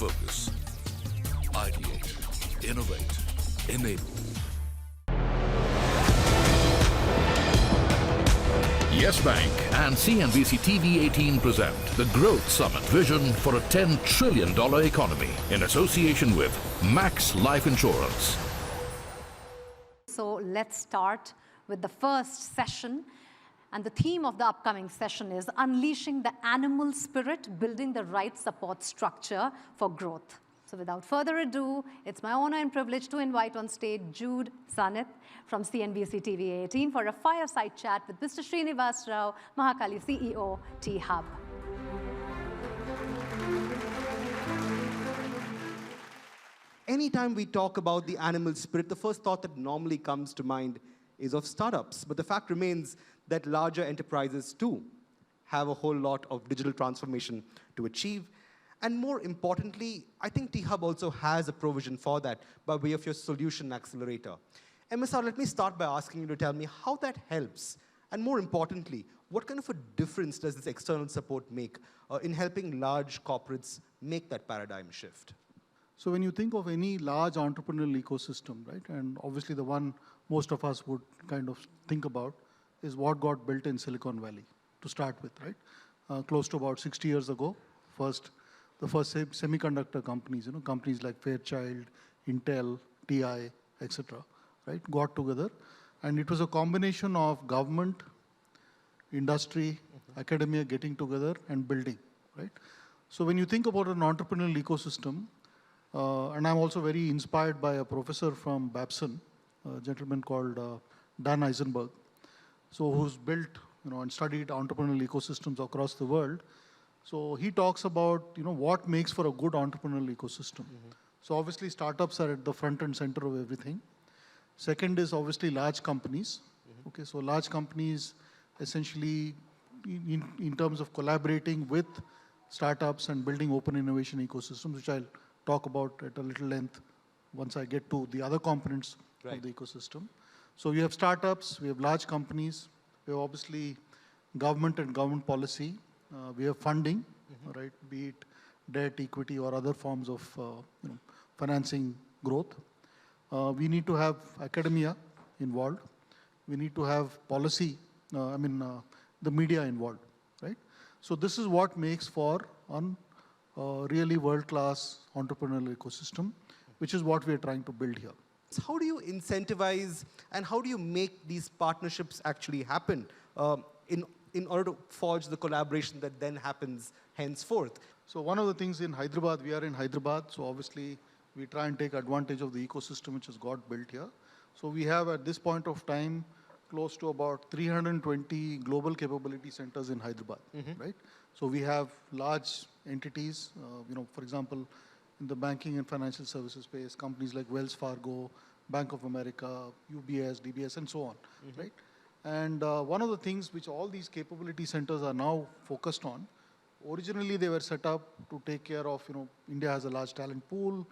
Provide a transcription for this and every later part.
focus. Ideate, innovate, enable. YES Bank and CNBC-TV18 present the Growth Summit Vision for a $10 trillion economy in association with Max Life Insurance. So let's start with the first session. And the theme of the upcoming session is Unleashing the Animal Spirit, Building the Right Support Structure for Growth. So without further ado, it's my honor and privilege to invite on stage Jude Sanith from CNBC-TV18 for a fireside chat with Mr. Srinivas Rao Mahankali, CEO, T-Hub. Anytime we talk about the animal spirit, the first thought that normally comes to mind is of startups. But the fact remains that larger enterprises too have a whole lot of digital transformation to achieve. And more importantly, I think T-Hub also has a provision for that by way of your solution accelerator. MSR, let me start by asking you to tell me how that helps. And more importantly, what kind of a difference does this external support make in helping large corporates make that paradigm shift? So when you think of any large entrepreneurial ecosystem, right, and obviously the one most of us would kind of think about is what got built in Silicon Valley to start with, right? Close to about 60 years ago, the first semiconductor companies, companies like Fairchild, Intel, TI, etc., right, got together. And it was a combination of government, industry, academia getting together and building, right? So when you think about an entrepreneurial ecosystem, and I'm also very inspired by a professor from Babson, a gentleman called Dan Eisenberg, so who's built, and studied entrepreneurial ecosystems across the world. So he talks about, what makes for a good entrepreneurial ecosystem. So obviously startups are at the front and center of everything. Second is obviously large companies. Okay, so large companies essentially in terms of collaborating with startups and building open innovation ecosystems, which I'll talk about at a little length once I get to the other components of the ecosystem. So we have startups, we have large companies, we have obviously government and government policy, we have funding, right, be it debt, equity, or other forms of financing growth. We need to have academia involved. We need to have policy, the media involved, right? So this is what makes for a really world-class entrepreneurial ecosystem, which is what we are trying to build here. So how do you incentivize and how do you make these partnerships actually happen in order to forge the collaboration that then happens henceforth? So one of the things in Hyderabad, we are in Hyderabad, so obviously we try and take advantage of the ecosystem which has got built here. So we have at this point of time close to about 320 global capability centers in Hyderabad, right? So we have large entities, for example, in the banking and financial services space, companies like Wells Fargo, Bank of America, UBS, DBS, and so on, right? And one of the things which all these capability centers are now focused on, originally they were set up to take care of, India has a large talent pool,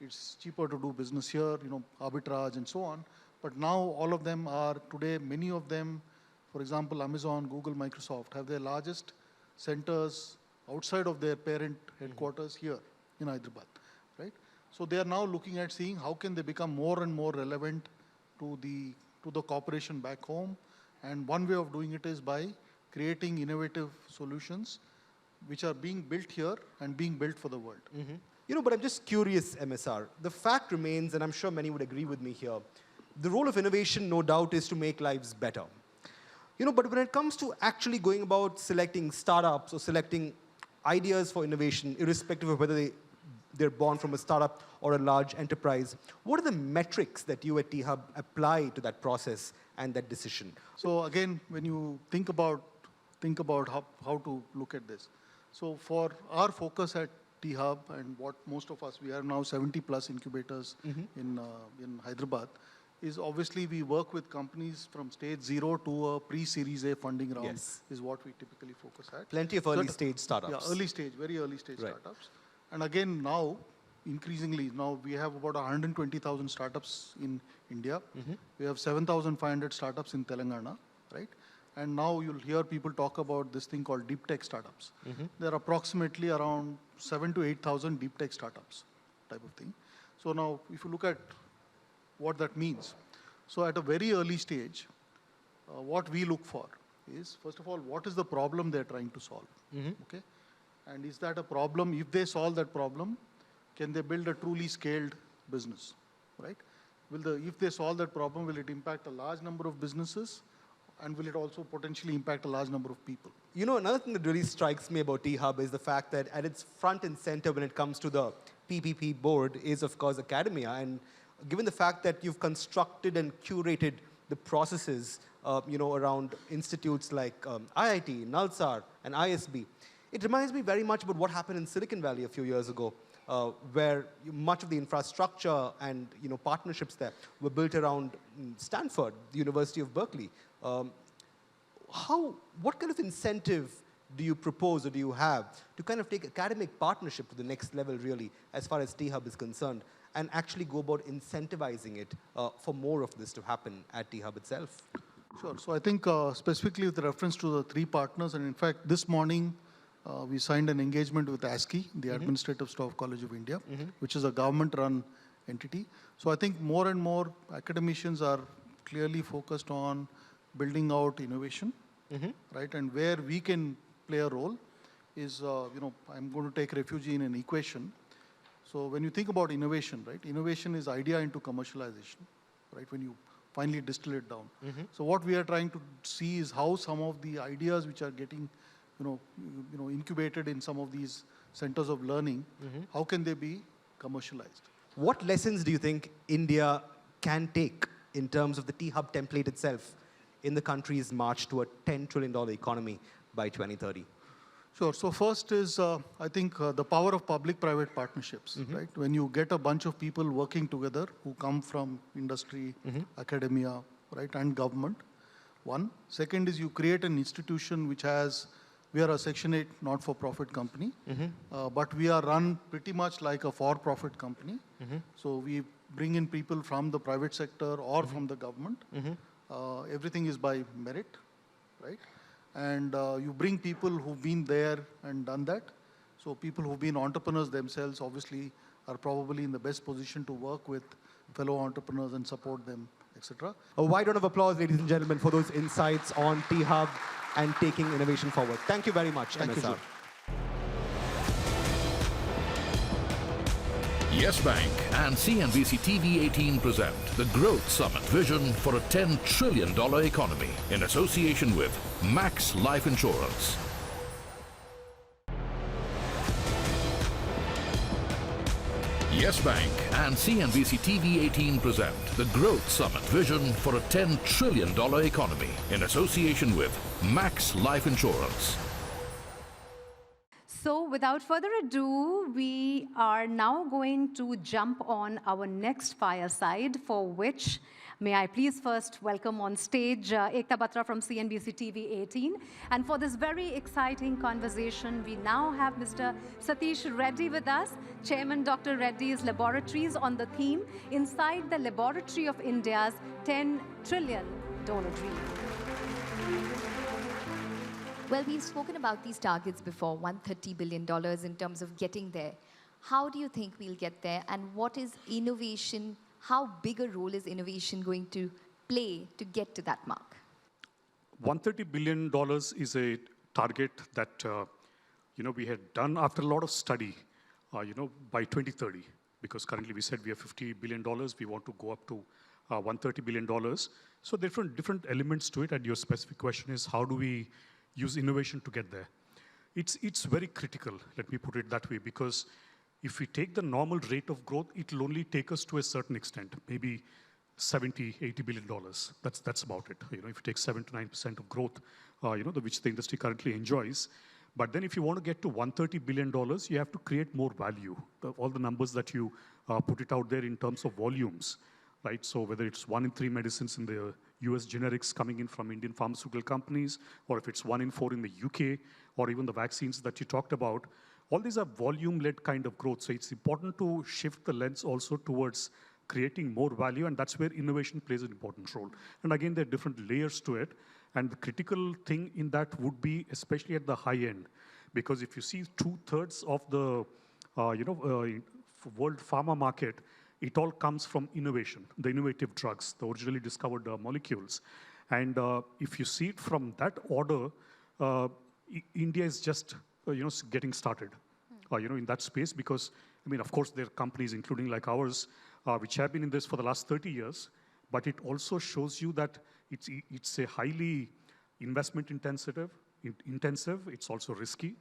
it's cheaper to do business here, arbitrage and so on. But now all of them are today, many of them, for example, Amazon, Google, Microsoft, have their largest centers outside of their parent headquarters here in Hyderabad, right? So they are now looking at seeing how can they become more and more relevant to the corporation back home. And one way of doing it is by creating innovative solutions which are being built here and being built for the world. But I'm just curious, MSR. The fact remains, and I'm sure many would agree with me here, the role of innovation, no doubt, is to make lives better. But when it comes to actually going about selecting startups or selecting ideas for innovation, irrespective of whether they're born from a startup or a large enterprise, what are the metrics that you at T-Hub apply to that process and that decision? So again, when you think about how to look at this. So for our focus at T-Hub and what most of us, we are now 70 plus incubators in Hyderabad, is obviously we work with companies from stage 0 to a pre-series A funding round is what we typically focus at. Plenty of early stage startups. Yeah, early stage, very early stage startups. And again now, increasingly, now we have about 120,000 startups in India. We have 7,500 startups in Telangana, right? And now you'll hear people talk about this thing called deep tech startups. There are approximately around 7,000 to 8,000 deep tech startups type of thing. So now, if you look at what that means. So at a very early stage, what we look for is, first of all, what is the problem they're trying to solve? Okay? And is that a problem? If they solve that problem, can they build a truly scaled business, right? If they solve that problem, will it impact a large number of businesses? And will it also potentially impact a large number of people? You know, another thing that really strikes me about T-Hub is the fact that at its front and center when it comes to the PPP board is, of course, academia. And given the fact that you've constructed and curated the processes, around institutes like IIT, Nalsar, and ISB, it reminds me very much about what happened in Silicon Valley a few years ago, where much of the infrastructure and partnerships there were built around Stanford, the University of Berkeley. What kind of incentive do you propose or do you have to kind of take academic partnership to the next level, really, as far as T-Hub is concerned, and actually go about incentivizing it for more of this to happen at T-Hub itself? Sure. So I think specifically with reference to the 3 partners, and in fact, this morning, we signed an engagement with ASCI, the Administrative Staff College of India, which is a government-run entity. So I think more and more academicians are clearly focused on building out innovation, right? And where we can play a role is, I'm going to take refuge in an equation. So when you think about innovation, right? Innovation is idea into commercialization, right? When you finally distill it down. So what we are trying to see is how some of the ideas which are getting incubated in some of these centers of learning, how can they be commercialized? What lessons do you think India can take in terms of the T-Hub template itself in the country's march to a $10 trillion economy by 2030? Sure. So first is, I think, the power of public-private partnerships, right? When you get a bunch of people working together who come from industry, academia, right, and government, one. Second is you create an institution which has, we are a Section 8 not-for-profit company, but we are run pretty much like a for-profit company. So we bring in people from the private sector or from the government. Everything is by merit, right? And you bring people who've been there and done that. So people who've been entrepreneurs themselves obviously are probably in the best position to work with fellow entrepreneurs and support them, etc. A wide round of applause, ladies and gentlemen, for those insights on T-Hub and taking innovation forward. Thank you very much, Thank you, MSR. sir. YES Bank and CNBC-TV18 present the Growth Summit Vision for a $10 trillion economy in association with Max Life Insurance. YES Bank and CNBC-TV18 present the Growth Summit Vision for a $10 trillion economy in association with Max Life Insurance. So without further ado, we are now going to jump on our next fireside, for which may I please first welcome on stage Ekta Batra from CNBC-TV18. And for this very exciting conversation, we now have Mr. Satish Reddy with us, Chairman Dr. Reddy's Laboratories, on the theme Inside the Laboratory of India's $10 trillion dream. Well, we've spoken about these targets before, $130 billion in terms of getting there. How do you think we'll get there? And what is innovation? How big a role is innovation going to play to get to that mark? $130 billion is a target that we had done after a lot of study, by 2030. Because currently we said we have $50 billion. We want to go up to $130 billion. So different elements to it. And your specific question is, how do we use innovation to get there? It's very critical, let me put it that way, because if we take the normal rate of growth, it will only take us to a certain extent, maybe $70, $80 billion. That's about it. If you take 7 to 9% of growth, which the industry currently enjoys. But then if you want to get to $130 billion, you have to create more value. All the numbers that you put it out there in terms of volumes, right? So whether it's 1 in 3 medicines in the US generics coming in from Indian pharmaceutical companies, or if it's 1 in 4 in the UK, or even the vaccines that you talked about, all these are volume-led kind of growth. So it's important to shift the lens also towards creating more value, and that's where innovation plays an important role. And again, there are different layers to it. And the critical thing in that would be, especially at the high end, because if you see 2/3 of the world pharma market, it all comes from innovation, the innovative drugs, the originally discovered molecules. And if you see it from that order, India is just getting started, in that space, because I mean, of course, there are companies, including like ours, which have been in this for the last 30 years. But it also shows you that it's a highly investment intensive. It's also risky,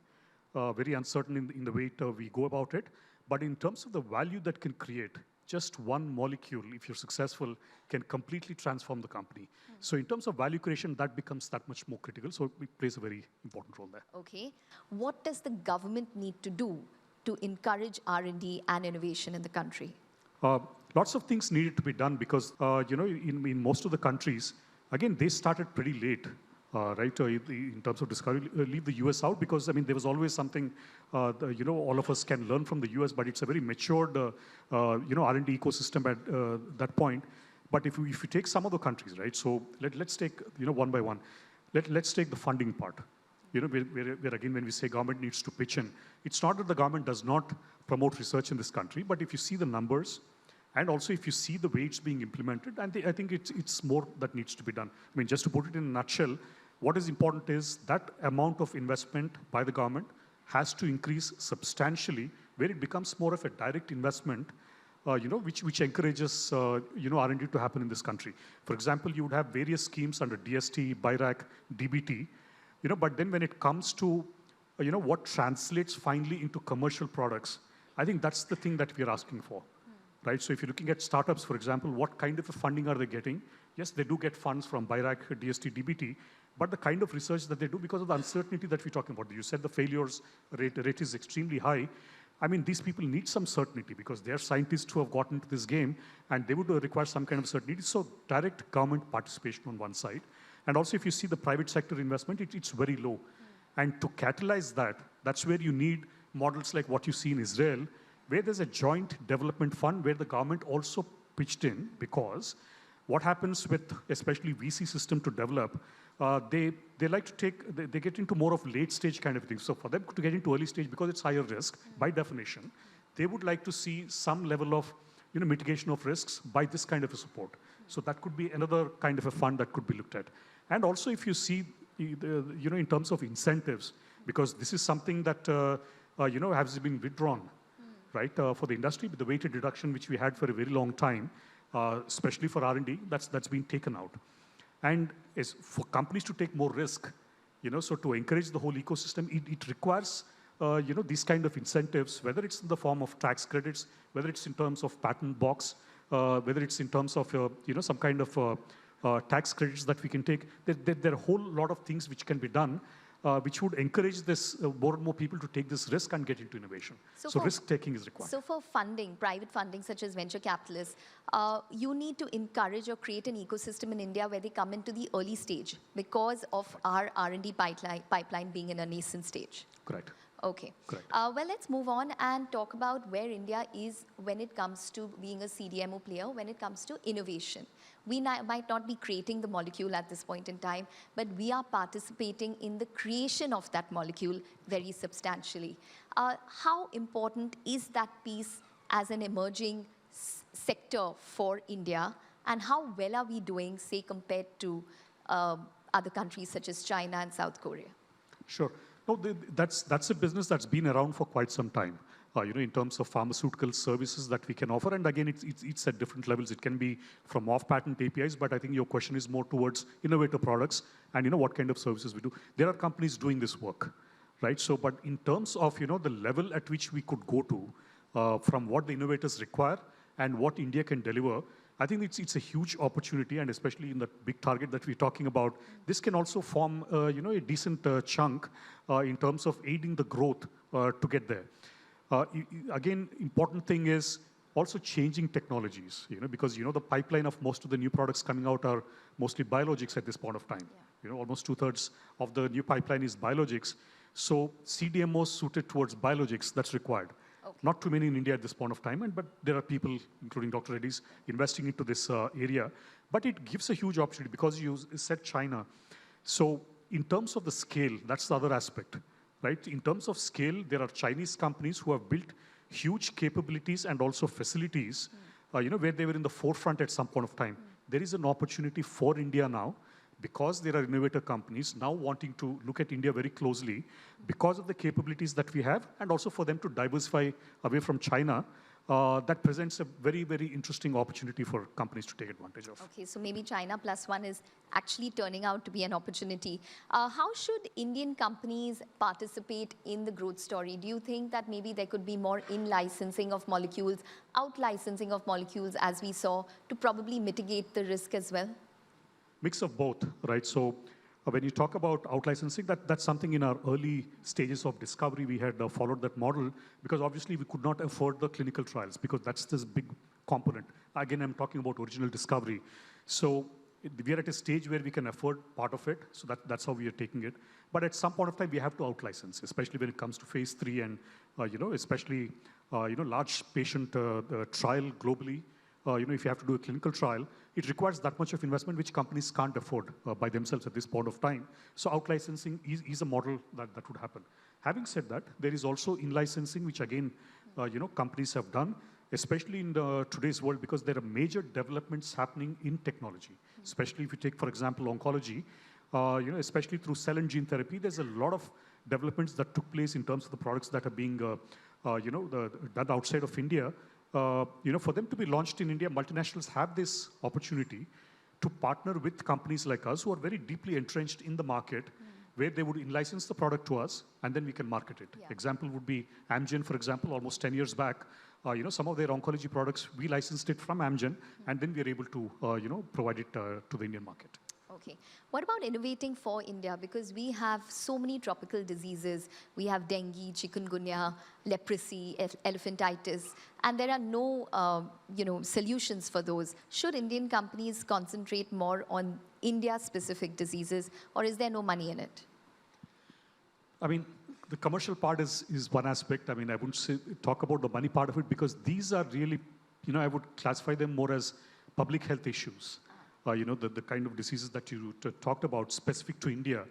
very uncertain in the way we go about it. But in terms of the value that can create, just one molecule, if you're successful, can completely transform the company. So in terms of value creation, that becomes that much more critical. So it plays a very important role there. Okay. What does the government need to do to encourage R&D and innovation in the country? Lots of things needed to be done because, in most of the countries, again, they started pretty late, right, in terms of discovery. Leave the US out because, I mean, there was always something, all of us can learn from the US, but it's a very matured, R&D ecosystem at that point. But if you take some of the countries, right, so let's take, one by one. Let's take the funding part. Where again, when we say government needs to pitch in, it's not that the government does not promote research in this country, but if you see the numbers, and also if you see the way it's being implemented, and I think it's more that needs to be done. I mean, just to put it in a nutshell, what is important is that amount of investment by the government has to increase substantially, where it becomes more of a direct investment, which encourages, R&D to happen in this country. For example, you would have various schemes under DST, BIRAC, DBT, but then when it comes to, what translates finally into commercial products, I think that's the thing that we're asking for, right? So if you're looking at startups, for example, what kind of a funding are they getting? Yes, they do get funds from BIRAC, DST, DBT, but the kind of research that they do, because of the uncertainty that we're talking about, you said the failures rate is extremely high. I mean, these people need some certainty because they're scientists who have gotten into this game, and they would require some kind of certainty. So direct government participation on one side. And also, if you see the private sector investment, it's very low. And to catalyze that, that's where you need models like what you see in Israel, where there's a joint development fund where the government also pitched in, because what happens with especially VC system to develop, they like to they get into more of late stage kind of things. So for them to get into early stage, because it's higher risk by definition, they would like to see some level of mitigation of risks by this kind of a support. So that could be another kind of a fund that could be looked at. And also if you see, in terms of incentives, because this is something that, has been withdrawn, right, for the industry, with the weighted deduction, which we had for a very long time, especially for R&D, that's been taken out. And as for companies to take more risk, so to encourage the whole ecosystem, it requires, these kind of incentives, whether it's in the form of tax credits, whether it's in terms of patent box, whether it's in terms of, some kind of tax credits that we can take. There are a whole lot of things which can be done, which would encourage this more and more people to take this risk and get into innovation. So risk-taking is required. So for funding, private funding such as venture capitalists, you need to encourage or create an ecosystem in India where they come into the early stage because of our R&D pipeline being in a nascent stage. Correct. Okay. Correct. Well, let's move on and talk about where India is when it comes to being a CDMO player, when it comes to innovation. We might not be creating the molecule at this point in time, but we are participating in the creation of that molecule very substantially. How important is that piece as an emerging sector for India, and how well are we doing, say, compared to other countries such as China and South Korea? Sure. No, that's a business that's been around for quite some time. In terms of pharmaceutical services that we can offer, and again, it's at different levels. It can be from off-patent APIs, but I think your question is more towards innovative products and what kind of services we do. There are companies doing this work, right? So, but in terms of the level at which we could go to, from what the innovators require and what India can deliver, I think it's a huge opportunity, and especially in the big target that we're talking about, this can also form a decent chunk in terms of aiding the growth to get there. Again, important thing is also changing technologies, because the pipeline of most of the new products coming out are mostly biologics at this point of time. Yeah. Almost 2/3 of the new pipeline is biologics. So CDMOs suited towards biologics, that's required. Okay. Not too many in India at this point of time, but there are people, including Dr. Reddy's, investing into this area. But it gives a huge opportunity because you said China. So in terms of the scale, that's the other aspect, right? In terms of scale, there are Chinese companies who have built huge capabilities and also facilities, where they were in the forefront at some point of time. There is an opportunity for India now, because there are innovator companies now wanting to look at India very closely because of the capabilities that we have, and also for them to diversify away from China. That presents a very, very interesting opportunity for companies to take advantage of. Okay, so maybe China plus one is actually turning out to be an opportunity. How should Indian companies participate in the growth story? Do you think that maybe there could be more in-licensing of molecules, out-licensing of molecules, as we saw, to probably mitigate the risk as well? Mix of both, right? So when you talk about out-licensing, that's something in our early stages of discovery. We had followed that model because obviously we could not afford the clinical trials because that's this big component. Again, I'm talking about original discovery. So we are at a stage where we can afford part of it. So that's how we are taking it. But at some point of time, we have to out-license, especially when it comes to phase 3 and, especially, large patient trial globally. If you have to do a clinical trial, it requires that much of investment which companies can't afford by themselves at this point of time. So out-licensing is a model that would happen. Having said that, there is also in-licensing, which again, companies have done, especially in today's world, because there are major developments happening in technology. Especially if you take, for example, oncology, especially through cell and gene therapy, there's a lot of developments that took place in terms of the products that are being, done outside of India. For them to be launched in India, multinationals have this opportunity to partner with companies like us who are very deeply entrenched in the market, where they would in-license the product to us, and then we can market it. Yeah. Example would be Amgen, for example, almost 10 years back. Some of their oncology products, we licensed it from Amgen, and then we are able to, provide it to the Indian market. Okay. What about innovating for India? Because we have so many tropical diseases. We have dengue, chikungunya, leprosy, elephantitis, and there are no, solutions for those. Should Indian companies concentrate more on India-specific diseases, or is there no money in it? I mean, the commercial part is one aspect. I mean, I wouldn't talk about the money part of it because these are really, I would classify them more as public health issues. The kind of diseases that you talked about specific to India.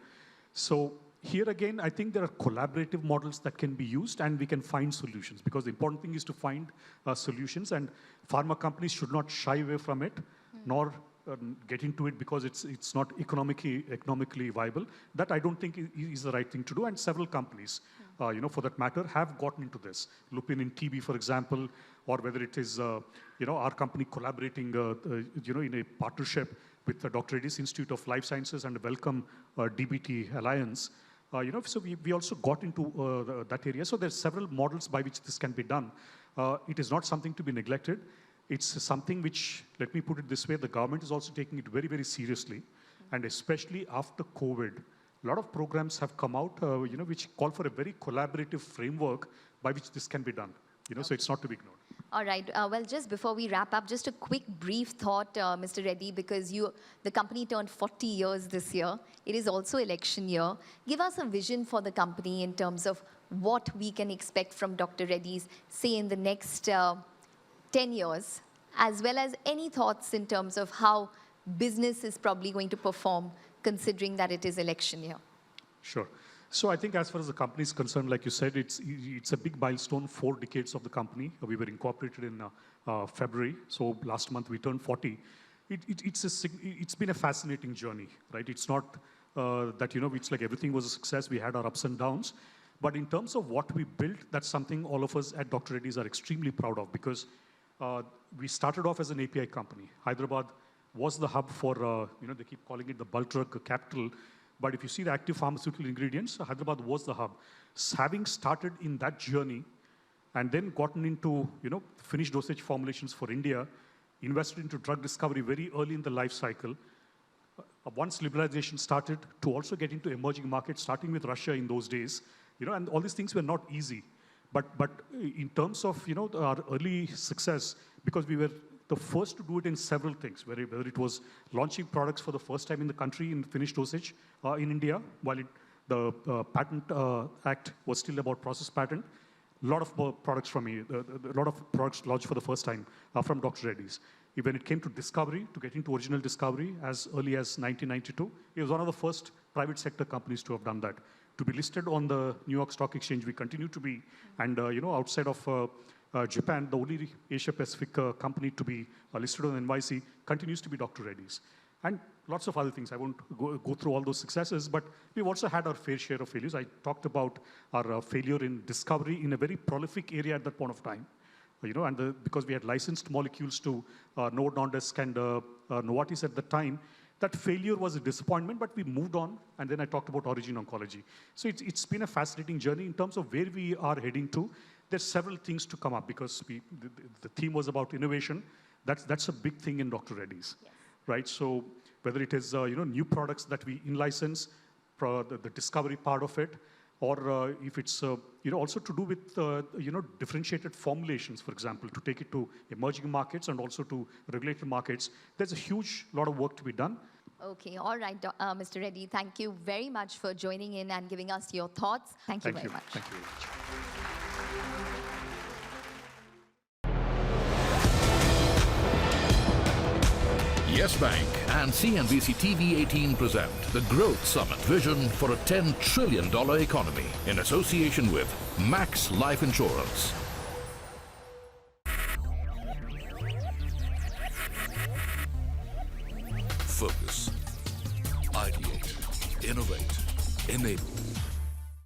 So here again, I think there are collaborative models that can be used and we can find solutions because the important thing is to find solutions, and pharma companies should not shy away from it, nor get into it because it's not economically viable. That I don't think is the right thing to do, and several companies, for that matter, have gotten into this. Lupin in TB, for example, or whether it is, our company collaborating, in a partnership with the Dr. Reddy's Institute of Life Sciences and the Welcome DBT Alliance. So we also got into that area. So there's several models by which this can be done. It is not something to be neglected. It's something which, let me put it this way, the government is also taking it very, very seriously. And especially after COVID, a lot of programs have come out, which call for a very collaborative framework by which this can be done. So it's not to be ignored. All right. Well, just before we wrap up, just a quick, brief thought, Mr. Reddy, because the company turned 40 years this year. It is also election year. Give us a vision for the company in terms of what we can expect from Dr. Reddy's, say, in the next 10 years, as well as any thoughts in terms of how business is probably going to perform, considering that it is election year. Sure. So I think as far as the company is concerned, like you said, it's a big milestone, 4 decades of the company. We were incorporated in February, so last month we turned 40. It's been a fascinating journey, right? It's not that, it's like everything was a success. We had our ups and downs. But in terms of what we built, that's something all of us at Dr. Reddy's are extremely proud of because we started off as an API company. Hyderabad was the hub for, they keep calling it the bulk drug capital. But if you see the active pharmaceutical ingredients, Hyderabad was the hub. Having started in that journey and then gotten into, finished dosage formulations for India, invested into drug discovery very early in the life cycle. Once liberalization started, to also get into emerging markets, starting with Russia in those days, and all these things were not easy. But in terms of, our early success, because we were the first to do it in several things, whether it was launching products for the first time in the country in finished dosage in India, while the Patent Act was still about process patent. A lot of products from me, a lot of products launched for the first time from Dr. Reddy's. When it came to discovery, to get into original discovery as early as 1992, it was one of the first private sector companies to have done that. To be listed on the New York Stock Exchange, we continue to be, and outside of Japan, the only Asia-Pacific company to be listed on NYC continues to be Dr. Reddy's. And lots of other things. I won't go through all those successes, but we've also had our fair share of failures. I talked about our failure in discovery in a very prolific area at that point of time. Because we had licensed molecules to Novo Nordisk and Novartis at the time, that failure was a disappointment, but we moved on, and then I talked about Origin Oncology. So it's been a fascinating journey in terms of where we are heading to. There's several things to come up because the theme was about innovation. That's a big thing in Dr. Reddy's, yes. Right? So whether it is new products that we in-license, the discovery part of it, or if it's also to do with differentiated formulations, for example, to take it to emerging markets and also to regulated markets. There's a huge lot of work to be done. Okay, all right, Mr. Reddy, thank you very much for joining in and giving us your thoughts. Thank you very much. Thank you very much. YES Bank and CNBC-TV18 present the Growth Summit Vision for a $10 trillion economy in association with Max Life Insurance. Focus, ideate, innovate, enable.